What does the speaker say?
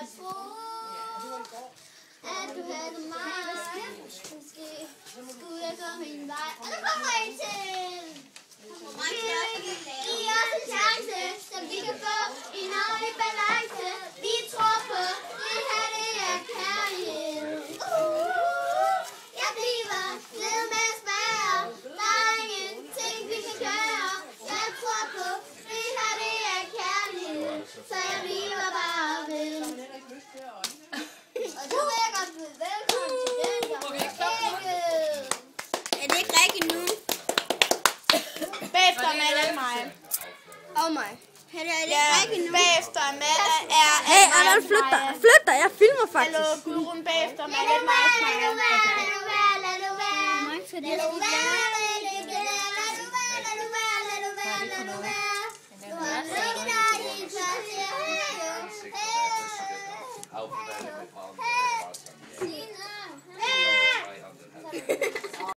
jeg troede, at du havde mig. Måske skulle jeg gå min vej. Og nu kommer jeg til. Giv os en chance, så vi kan få en ordentlig balance. Vi tror på, det her det er kærlighed. Jeg bliver ved med at smage. Der er ingenting vi kan gøre. Jeg tror på, det her det er kærlighed. Så jeg bliver bare ved. Og nu vil jeg godt byde velkommen til den, der Er det ikke rigtigt nu? Bagefter Amanda er mig. Og mig. Er det ikke rigtigt nu? Bagefter Amanda er... Hey, Amanda, flyt dig. Jeg filmer faktisk. Hallo, Gudrun. Bagefter Amanda er mig. Lad nu være.